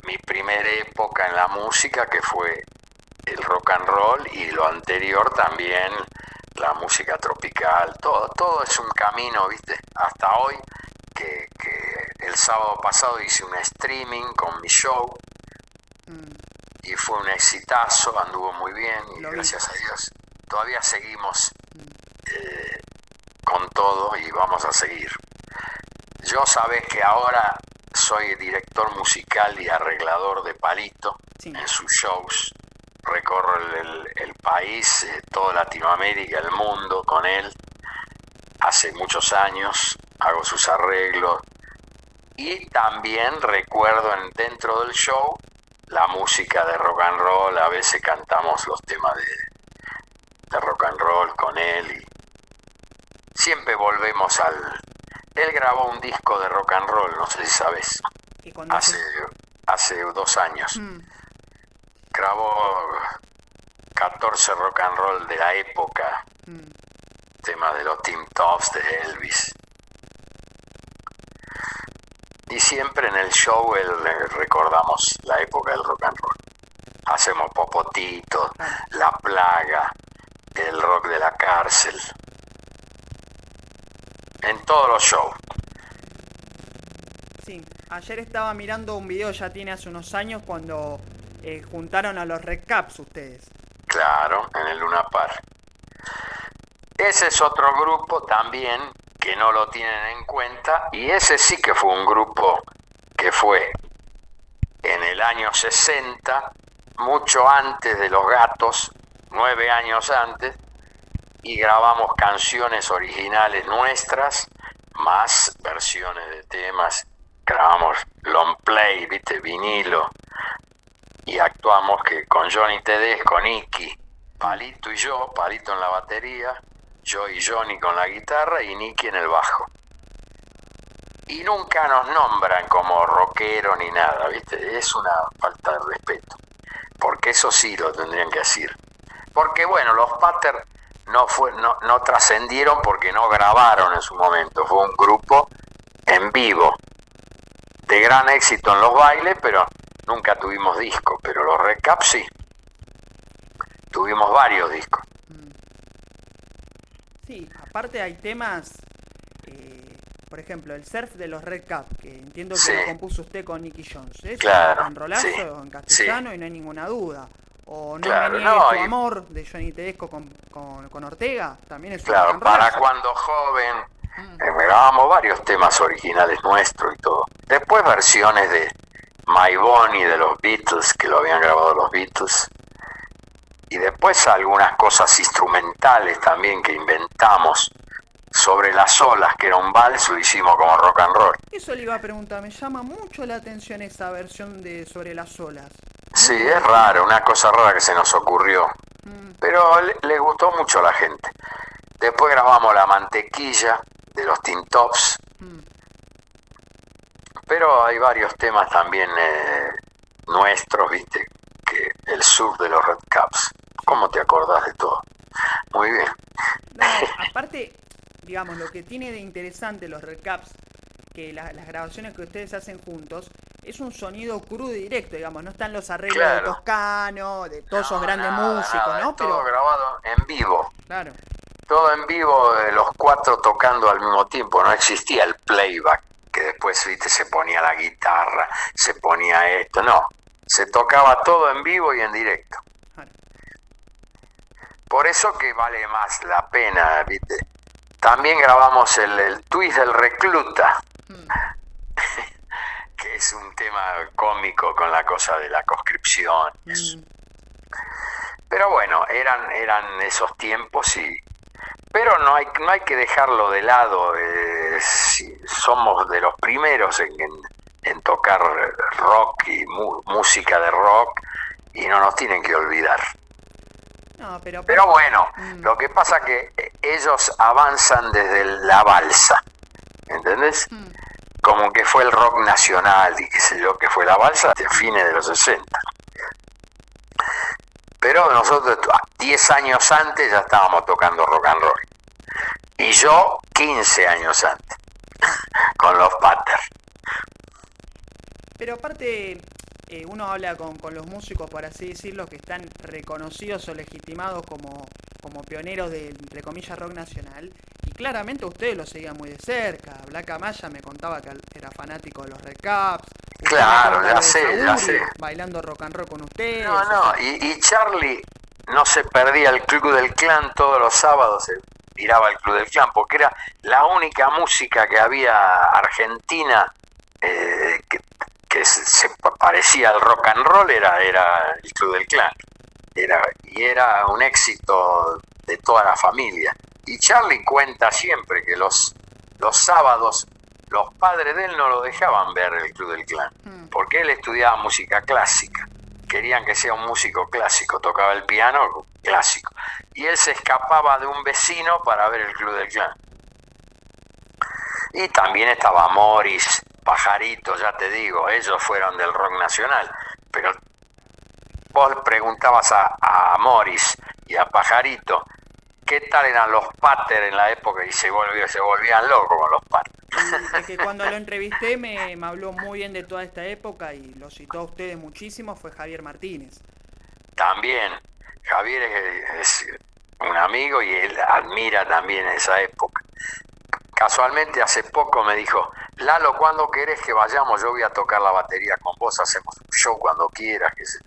mi primera época en la música, que fue el rock and roll, y lo anterior también, la música tropical. Todo es un camino, ¿viste? Hasta hoy, que el sábado pasado hice un streaming con mi show y fue un exitazo, anduvo muy bien, y gracias a Dios todavía seguimos con todo y vamos a seguir. Yo sabés que ahora soy director musical y arreglador de Palito, sí, en sus shows. Recorro el país, toda Latinoamérica, el mundo con él. Hace muchos años hago sus arreglos. Y también recuerdo dentro del show la música de rock and roll, a veces cantamos los temas de rock and roll con él y siempre volvemos al... Él grabó un disco de rock and roll, no sé si sabes, hace 2 años. Grabó 14 rock and roll de la época, temas de los Tim Tops, de Elvis. Y siempre en el show recordamos la época del rock and roll. Hacemos Popotito, La Plaga, el rock de la cárcel. En todos los shows. Sí, ayer estaba mirando un video, ya tiene hace unos años, cuando juntaron a los Red Caps ustedes. Claro, en el Luna Park. Ese es otro grupo también que no lo tienen en cuenta, y ese sí que fue un grupo que fue en el año 60, mucho antes de Los Gatos, 9 años antes, y grabamos canciones originales nuestras, más versiones de temas, grabamos long play, viste, vinilo, y actuamos que con Johnny Tedesco, Nicky, Palito y yo, Palito en la batería, yo y Johnny con la guitarra y Nicky en el bajo. Y nunca nos nombran como rockero ni nada, ¿viste? Es una falta de respeto. Porque eso sí lo tendrían que decir. Porque bueno, los Pater no trascendieron porque no grabaron en su momento. Fue un grupo en vivo, de gran éxito en los bailes, pero nunca tuvimos disco. Pero los Red Caps sí. Tuvimos varios discos. Sí, aparte hay temas, por ejemplo, el surf de los Red Caps, que entiendo que lo compuso usted con Nicky Jones. Es claro, un rolazo en castellano, y no hay ninguna duda. O No me niegues tu amor, de Johnny Tedesco con Ortega, también es un rolazo. Para cuando joven, grabamos varios temas originales nuestros y todo. Después versiones de My Bonnie de los Beatles, que lo habían grabado los Beatles. Y después algunas cosas instrumentales también que inventamos. Sobre las olas, que era un vals, lo hicimos como rock and roll. Eso le iba a preguntar, me llama mucho la atención esa versión de Sobre las olas. Sí, es raro, una cosa rara que se nos ocurrió. Pero le gustó mucho a la gente. Después grabamos La Mantequilla de los Tin Tops. Pero hay varios temas también nuestros, viste, que el surf de los Red Caps. ¿Cómo te acordás de todo? Muy bien. No, aparte, digamos, lo que tiene de interesante los Red Caps, que las grabaciones que ustedes hacen juntos, es un sonido crudo y directo, digamos, no están los arreglos de Toscano, de todos esos grandes músicos, ¿no? Todo grabado en vivo. Claro. Todo en vivo, los 4 tocando al mismo tiempo, no existía el playback, que después, viste, se ponía la guitarra, se ponía esto, no, se tocaba todo en vivo y en directo. Por eso que vale más la pena, ¿viste? También grabamos el Twist del Recluta, que es un tema cómico con la cosa de la conscripción. Pero bueno, eran esos tiempos pero no hay que dejarlo de lado. Somos de los primeros en tocar rock y música de rock, y no nos tienen que olvidar. No, pero bueno, lo que pasa es que ellos avanzan desde la balsa, ¿entendés? Como que fue el rock nacional y qué sé yo, que fue la balsa de fines de los 60. Pero nosotros 10 años antes ya estábamos tocando rock and roll. Y yo 15 años antes, con los Pater. Pero aparte, uno habla con los músicos, por así decirlo, que están reconocidos o legitimados como pioneros de, entre comillas, rock nacional, y claramente ustedes lo seguían muy de cerca. Black Amaya me contaba que era fanático de los Red Caps. Claro, ya sé. Bailando rock and roll con ustedes. No, y Charlie no se perdía el Club del Clan todos los sábados, se tiraba el Club del Clan, porque era la única música que había argentina que se parecía al rock and roll, era el Club del Clan. Era un éxito de toda la familia. Y Charlie cuenta siempre que los sábados los padres de él no lo dejaban ver el Club del Clan, porque él estudiaba música clásica. querían que sea un músico clásico, tocaba el piano clásico. Y él se escapaba de un vecino para ver el Club del Clan. Y también estaba Morris, Pajarito, ya te digo, ellos fueron del rock nacional. Pero vos preguntabas a Morris y a Pajarito qué tal eran los Pater en la época y se volvían locos con los Pater. Es que cuando lo entrevisté me habló muy bien de toda esta época y lo citó a ustedes muchísimo, fue Javier Martínez. También, Javier es un amigo y él admira también esa época. Casualmente hace poco me dijo, Lalo, ¿cuándo querés que vayamos? Yo voy a tocar la batería con vos, hacemos un show cuando quieras, qué sé yo.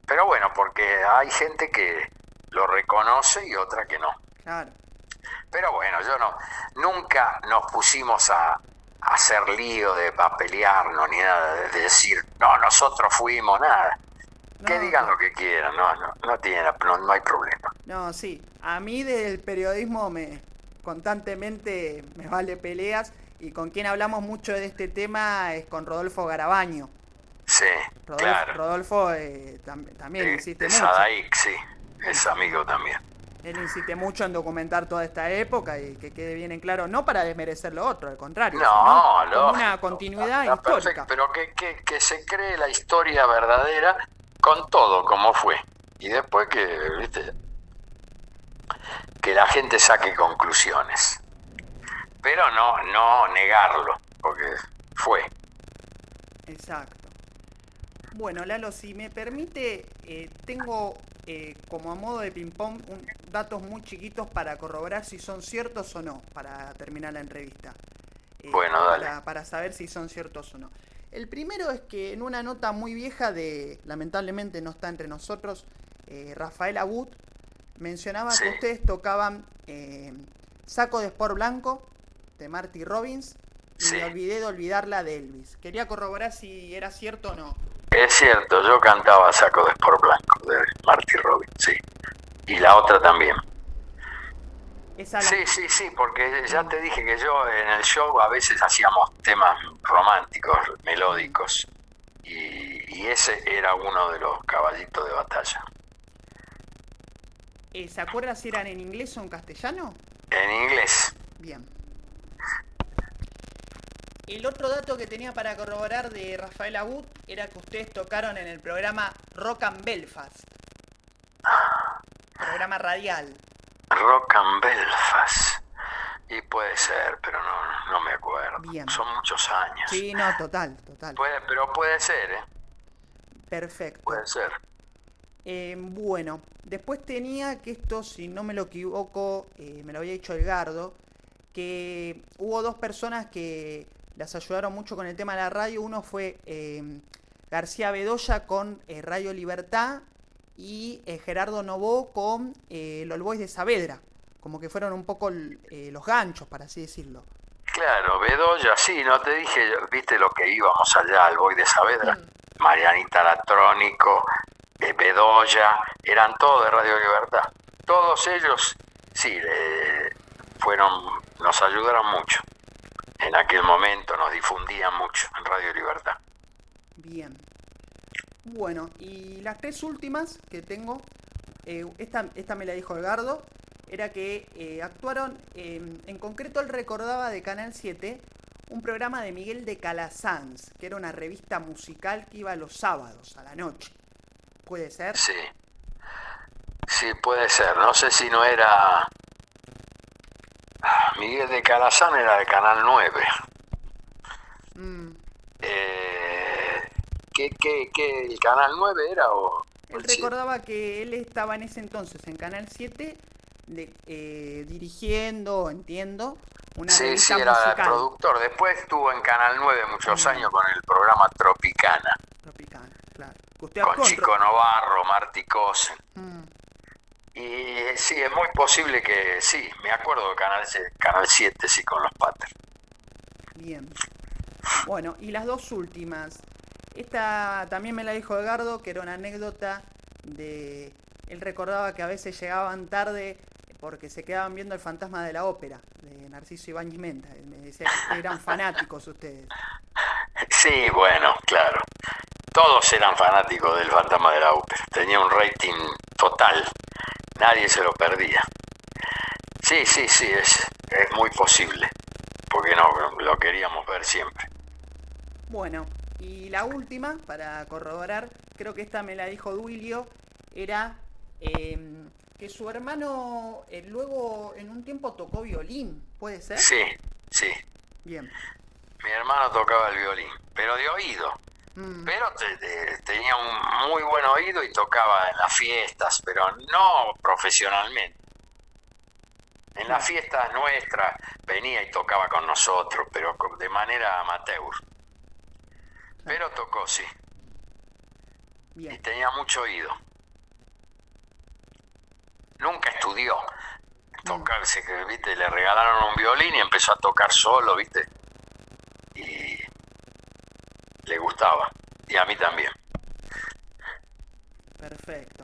Pero bueno, porque hay gente que lo reconoce y otra que no. Claro. Pero bueno, nunca nos pusimos a hacer lío, a pelearnos ni nada, de decir, no, nosotros fuimos, nada. No, que digan lo que quieran, no hay problema. No, sí, a mí del periodismo constantemente me vale peleas y con quien hablamos mucho de este tema es con Rodolfo Garabaño. Sí, claro. Rodolfo también insiste mucho. Sadaik, sí, es amigo también. Él insiste mucho en documentar toda esta época y que quede bien en claro, no para desmerecer lo otro, al contrario, no, sino como una continuidad histórica. Perfecto, pero que se cree la historia verdadera con todo como fue. Y después que la gente saque conclusiones. Pero no negarlo, porque fue. Exacto. Bueno, Lalo, si me permite, tengo como a modo de ping-pong datos muy chiquitos para corroborar si son ciertos o no, para terminar la entrevista. Bueno, dale. Para saber si son ciertos o no. El primero es que en una nota muy vieja lamentablemente no está entre nosotros, Rafael Abud mencionaba que ustedes tocaban Saco de Sport Blanco de Marty Robbins y me olvidé de olvidarla de Elvis. Quería corroborar si era cierto o no. Es cierto, yo cantaba Saco de Sport Blanco de Marty Robbins, sí. Y la otra también. Sí, porque ya te dije que yo en el show a veces hacíamos temas románticos, melódicos, y ese era uno de los caballitos de batalla. ¿Se acuerda si eran en inglés o en castellano? En inglés. Bien. El otro dato que tenía para corroborar de Rafael Abud era que ustedes tocaron en el programa Rock and Belfast. Programa radial. Rock and Belfast. Y puede ser, pero no me acuerdo. Bien. Son muchos años. Sí, no, total. Pero puede ser, ¿eh? Perfecto. Puede ser. Bueno, después tenía que esto, si no me lo equivoco, me lo había dicho Edgardo, que hubo dos personas que las ayudaron mucho con el tema de la radio. Uno fue García Bedoya con Radio Libertad y Gerardo Novo con los Boys de Saavedra, como que fueron un poco los ganchos, para así decirlo. Claro, Bedoya, sí, no te dije, viste lo que íbamos allá al Boy de Saavedra, Marianita Latrónico, Bedoya, eran todos de Radio Libertad. Todos ellos, sí, nos ayudaron mucho. En aquel momento nos difundían mucho en Radio Libertad. Bien. Bueno, y las tres últimas que tengo, esta me la dijo Edgardo, era que actuaron, en concreto él recordaba de Canal 7, un programa de Miguel de Calasanz, que era una revista musical que iba los sábados a la noche. ¿Puede ser? Sí, puede ser. No sé si no era... Miguel de Calazán era de Canal 9. ¿Qué el Canal 9 era o...? Él recordaba que él estaba en ese entonces en Canal 7 dirigiendo, entiendo, una revista era musical. Productor. Después estuvo en Canal 9 muchos años con el programa Tropicana. Tropicana, claro. Usted con Chico Novarro, Marty Cosen. Y sí, es muy posible que sí, me acuerdo de Canal 7, sí, con los Pater. Bien. Bueno, y las dos últimas. Esta también me la dijo Edgardo, que era una anécdota de... Él recordaba que a veces llegaban tarde porque se quedaban viendo El Fantasma de la Ópera, de Narciso Ibáñez Menta. Me decía que eran fanáticos ustedes. Sí, bueno, claro. Todos eran fanáticos del Fantasma de la Ópera. Tenía un rating total. Nadie se lo perdía. Sí, es muy posible. Porque no, lo queríamos ver siempre. Bueno, y la última, para corroborar, creo que esta me la dijo Duilio, era que su hermano luego en un tiempo tocó violín, ¿puede ser? Sí. Bien. Mi hermano tocaba el violín, pero de oído. Pero tenía un muy buen oído y tocaba en las fiestas, pero no profesionalmente. En las fiestas nuestras venía y tocaba con nosotros, pero de manera amateur. Pero tocó, sí. Bien. Y tenía mucho oído. Nunca estudió tocarse, que viste, le regalaron un violín y empezó a tocar solo, viste. Y le gustaba. Y a mí también. Perfecto.